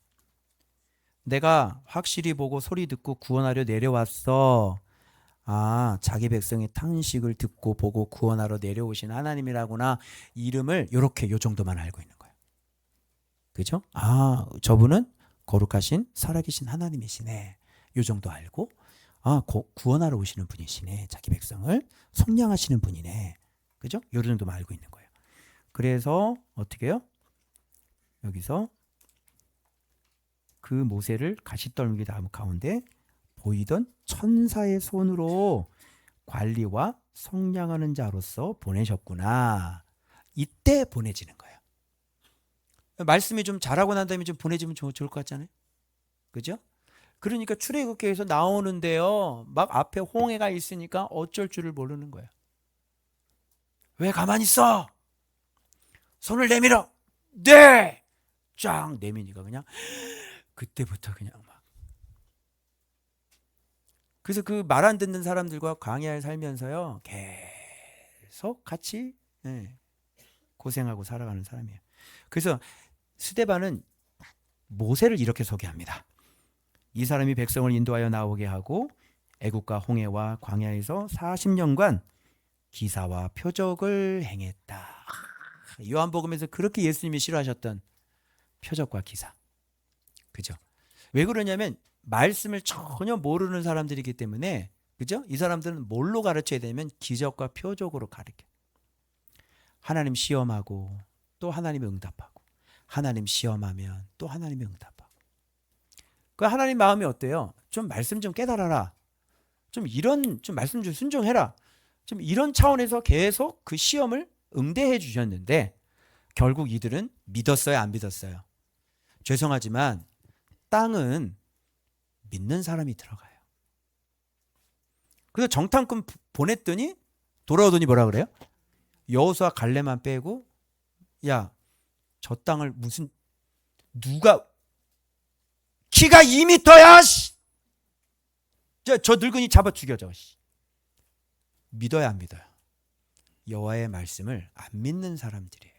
내가 확실히 보고 소리 듣고 구원하려 내려왔어. 아, 자기 백성의 탄식을 듣고 보고 구원하러 내려오신 하나님이라구나. 이름을 요렇게 요 정도만 알고 있는 거예요. 그죠? 아, 저분은 거룩하신 살아계신 하나님이시네. 요 정도 알고 아, 구원하러 오시는 분이시네. 자기 백성을 속량하시는 분이네. 그죠? 요 정도만 알고 있는 거예요. 그래서 어떻게 해요? 여기서 그 모세를 가시떨기 나무 가운데 보이던 천사의 손으로 관리와 속량하는 자로서 보내셨구나. 이때 보내지는 거예요. 말씀이 좀 잘하고 난 다음에 좀 보내지면 좋을 것 같잖아요. 그죠? 그러니까 출애굽기에서 나오는데요. 막 앞에 홍해가 있으니까 어쩔 줄을 모르는 거예요. 왜 가만히 있어? 손을 내밀어. 네. 쫙 내미니까 그냥 그때부터 그냥 막. 그래서 그 말 안 듣는 사람들과 광야에 살면서요. 계속 같이 고생하고 살아가는 사람이에요. 그래서 스데반은 모세를 이렇게 소개합니다. 이 사람이 백성을 인도하여 나오게 하고 애국과 홍해와 광야에서 40년간 기사와 표적을 행했다. 요한복음에서 그렇게 예수님이 싫어하셨던 표적과 기사. 그죠? 왜 그러냐면 말씀을 전혀 모르는 사람들이기 때문에, 그죠? 이 사람들은 뭘로 가르쳐야 되냐면 기적과 표적으로 가르쳐. 하나님 시험하고 또 하나님이 응답하고, 하나님 시험하면 또 하나님이 응답하고. 그 하나님 마음이 어때요? 좀 말씀 좀 깨달아라. 좀 말씀 좀 순종해라. 좀 이런 차원에서 계속 그 시험을 응대해 주셨는데 결국 이들은 믿었어요, 안 믿었어요? 죄송하지만 땅은 믿는 사람이 들어가요. 그래서 정탐꾼 보냈더니 돌아오더니 뭐라 그래요? 여호수아 갈렙만 빼고, 야, 저 땅을 무슨 누가 키가 2m야. 저 늙은이 잡아 죽여줘. 믿어야 안 믿어요? 여호와의 말씀을 안 믿는 사람들이에요.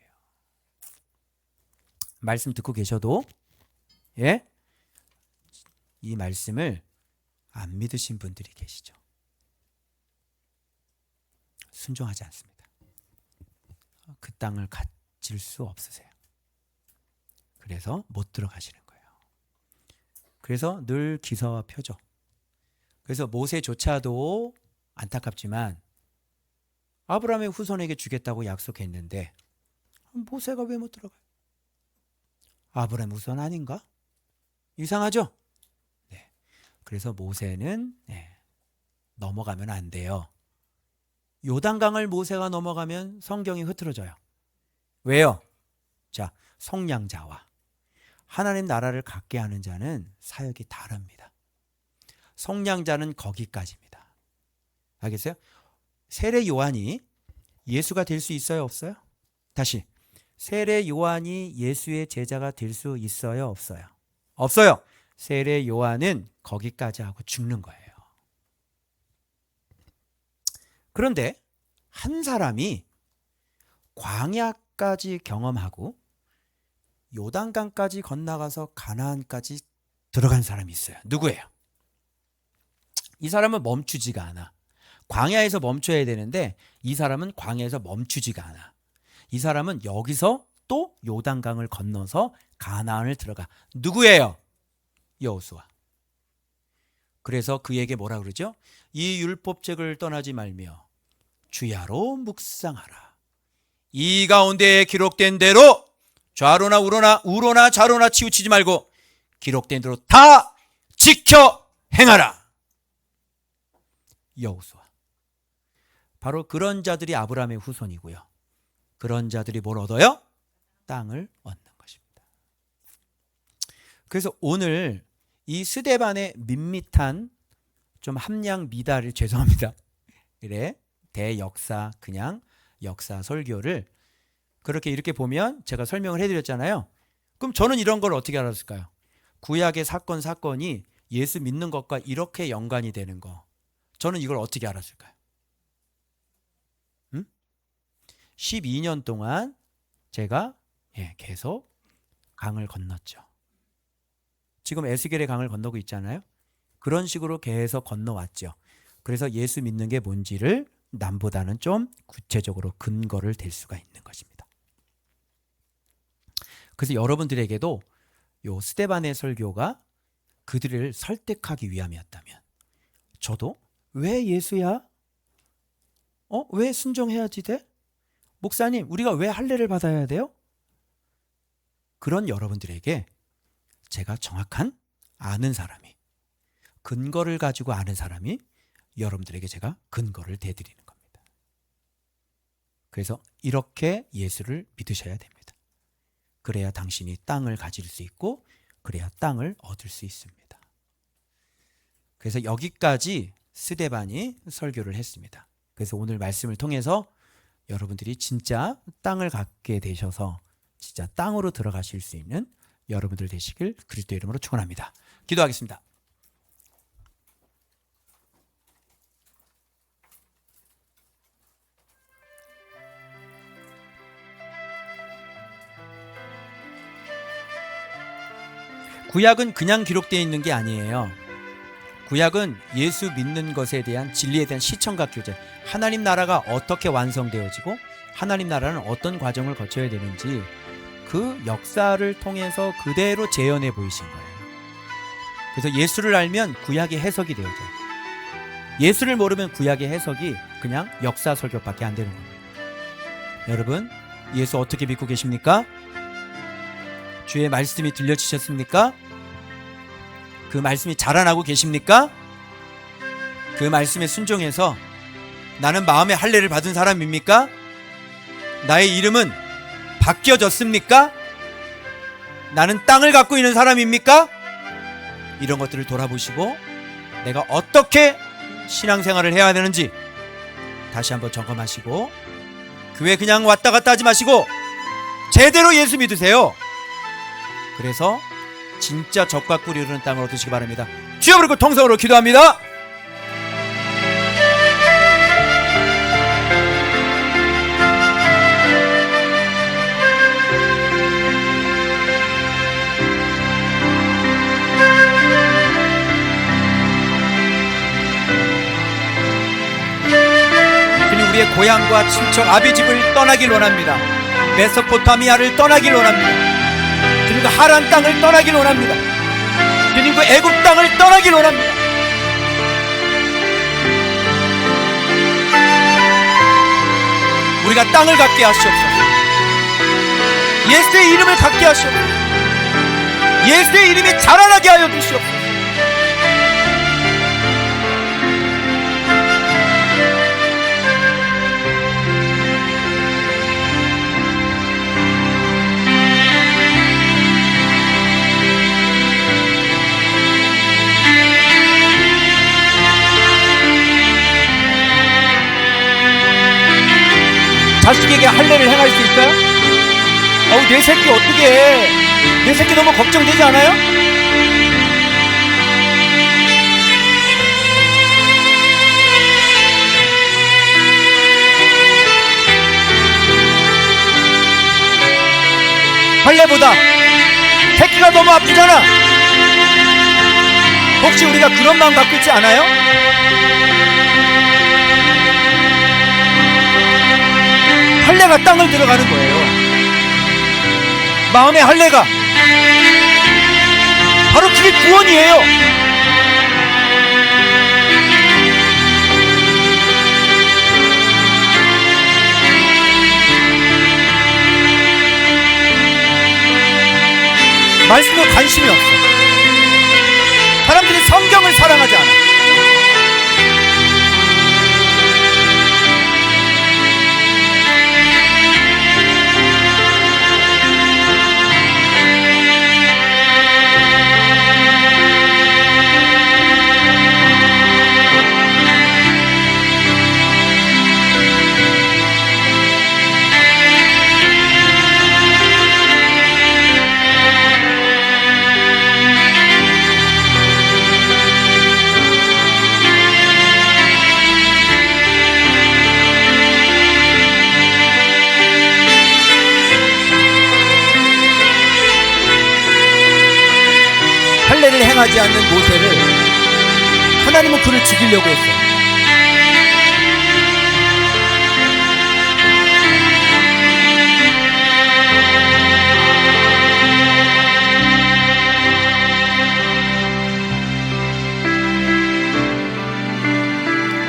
말씀 듣고 계셔도 이 말씀을 안 믿으신 분들이 계시죠. 순종하지 않습니다. 그 땅을 가질 수 없으세요. 그래서 못 들어가시는 거예요. 그래서 늘 기사와 표적. 그래서 모세조차도 안타깝지만 아브라함의 후손에게 주겠다고 약속했는데 모세가 왜 못 들어가요? 아브라함 후손 아닌가? 이상하죠? 네. 그래서 모세는 넘어가면 안 돼요. 요단강을 모세가 넘어가면 성경이 흐트러져요. 왜요? 자, 속량자와 하나님 나라를 갖게 하는 자는 사역이 다릅니다. 속량자는 거기까지입니다. 알겠어요? 세례 요한이 예수가 될 수 있어요, 없어요? 다시, 세례 요한이 예수의 제자가 될 수 있어요, 없어요? 없어요. 세례 요한은 거기까지 하고 죽는 거예요. 그런데 한 사람이 광야까지 경험하고 요단강까지 건너가서 가나안까지 들어간 사람이 있어요. 누구예요? 이 사람은 멈추지가 않아. 광야에서 멈춰야 되는데 이 사람은 광야에서 멈추지가 않아. 이 사람은 여기서 또 요단강을 건너서 가나안을 들어가. 누구예요? 여호수아. 그래서 그에게 뭐라 그러죠? 이 율법책을 떠나지 말며 주야로 묵상하라. 이 가운데에 기록된 대로 좌로나 우로나 좌로나 치우치지 말고 기록된 대로 다 지켜 행하라. 여호수아. 바로 그런 자들이 아브라함의 후손이고요. 그런 자들이 뭘 얻어요? 땅을 얻는 것입니다. 그래서 오늘 이 스데반의 밋밋한 좀 함량 미달을 죄송합니다. 그래 대역사 그냥 역사 설교를 그렇게 이렇게 보면 제가 설명을 해드렸잖아요. 그럼 저는 이런 걸 어떻게 알았을까요? 구약의 사건이 예수 믿는 것과 이렇게 연관이 되는 거. 저는 이걸 어떻게 알았을까요? 12년 동안 제가 계속 강을 건넜죠. 지금 에스겔의 강을 건너고 있잖아요. 그런 식으로 계속 건너왔죠. 그래서 예수 믿는 게 뭔지를 남보다는 좀 구체적으로 근거를 댈 수가 있는 것입니다. 그래서 여러분들에게도 요 스데반의 설교가 그들을 설득하기 위함이었다면 저도 왜 예수야? 왜 순종해야지 돼? 목사님, 우리가 왜 할례를 받아야 돼요? 그런 여러분들에게 제가 정확한 아는 사람이, 근거를 가지고 아는 사람이 여러분들에게 제가 근거를 대드리는 겁니다. 그래서 이렇게 예수를 믿으셔야 됩니다. 그래야 당신이 땅을 가질 수 있고 그래야 땅을 얻을 수 있습니다. 그래서 여기까지 스데반이 설교를 했습니다. 그래서 오늘 말씀을 통해서 여러분들이 진짜 땅을 갖게 되셔서 진짜 땅으로 들어가실 수 있는 여러분들 되시길 그리스도의 이름으로 축원합니다. 기도하겠습니다. 구약은 그냥 기록되어 있는 게 아니에요. 구약은 예수 믿는 것에 대한 진리에 대한 시청각 교재, 하나님 나라가 어떻게 완성되어지고 하나님 나라는 어떤 과정을 거쳐야 되는지 그 역사를 통해서 그대로 재현해 보이신 거예요. 그래서 예수를 알면 구약의 해석이 되어져요. 예수를 모르면 구약의 해석이 그냥 역사 설교밖에 안 되는 겁니다. 여러분, 예수 어떻게 믿고 계십니까? 주의 말씀이 들려주셨습니까? 그 말씀이 자라나고 계십니까? 그 말씀에 순종해서 나는 마음의 할례를 받은 사람입니까? 나의 이름은 바뀌어졌습니까? 나는 땅을 갖고 있는 사람입니까? 이런 것들을 돌아보시고 내가 어떻게 신앙생활을 해야 되는지 다시 한번 점검하시고 교회 그냥 왔다 갔다 하지 마시고 제대로 예수 믿으세요. 그래서 진짜 젖과 꿀이 흐르는 땅을 얻으시기 바랍니다. 주여 부르고 통성으로 기도합니다. 주님, 우리의 고향과 친척 아비집을 떠나길 원합니다. 메소포타미아를 떠나길 원합니다. 주님, 그 하란 땅을 떠나길 원합니다. 주님, 그 애굽 땅을 떠나길 원합니다. 우리가 땅을 갖게 하시옵소서. 예수의 이름을 갖게 하시옵소서. 예수의 이름이 자라나게 하여 주시옵소서. 자식에게 할례를 행할 수 있어요? 내 새끼 어떻게 해? 내 새끼 너무 걱정되지 않아요? 할례보다 새끼가 너무 아프잖아. 혹시 우리가 그런 마음 갖고 있지 않아요? 할례가 땅을 들어가는 거예요. 마음의 할례가 바로 그게 구원이에요. 말씀에 관심이 없어. 사람들이 성경을 사랑하지 않아. 할례를 행하지 않는 모세를 하나님은 그를 죽이려고 했어요.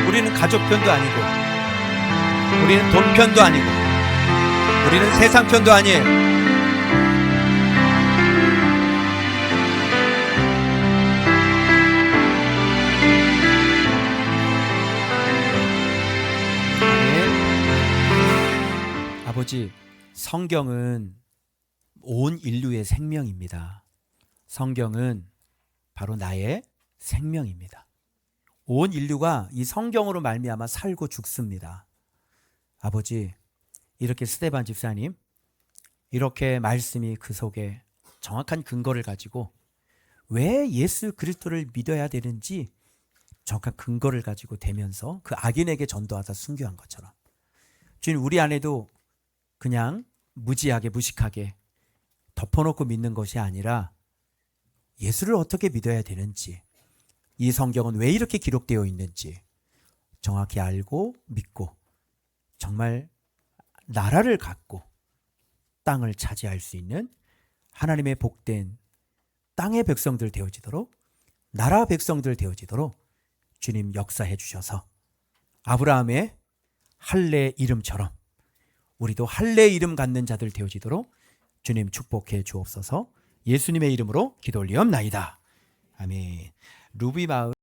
우리는 가족 편도 아니고 우리는 돈 편도 아니고 우리는 세상 편도 아니에요. 아버지, 성경은 온 인류의 생명입니다. 성경은 바로 나의 생명입니다. 온 인류가 이 성경으로 말미암아 살고 죽습니다. 아버지, 이렇게 스데반 집사님, 이렇게 말씀이 그 속에 정확한 근거를 가지고 왜 예수 그리스도를 믿어야 되는지 정확한 근거를 가지고 되면서 그 악인에게 전도하다 순교한 것처럼 주님, 우리 안에도 그냥 무지하게 무식하게 덮어놓고 믿는 것이 아니라 예수를 어떻게 믿어야 되는지, 이 성경은 왜 이렇게 기록되어 있는지 정확히 알고 믿고 정말 나라를 갖고 땅을 차지할 수 있는 하나님의 복된 땅의 백성들 되어지도록, 나라 백성들 되어지도록 주님 역사해 주셔서 아브라함의 할례 이름처럼 우리도 할례 이름 갖는 자들 되어지도록 주님 축복해 주옵소서. 예수님의 이름으로 기도 올리옵나이다. 아멘. 루비 마을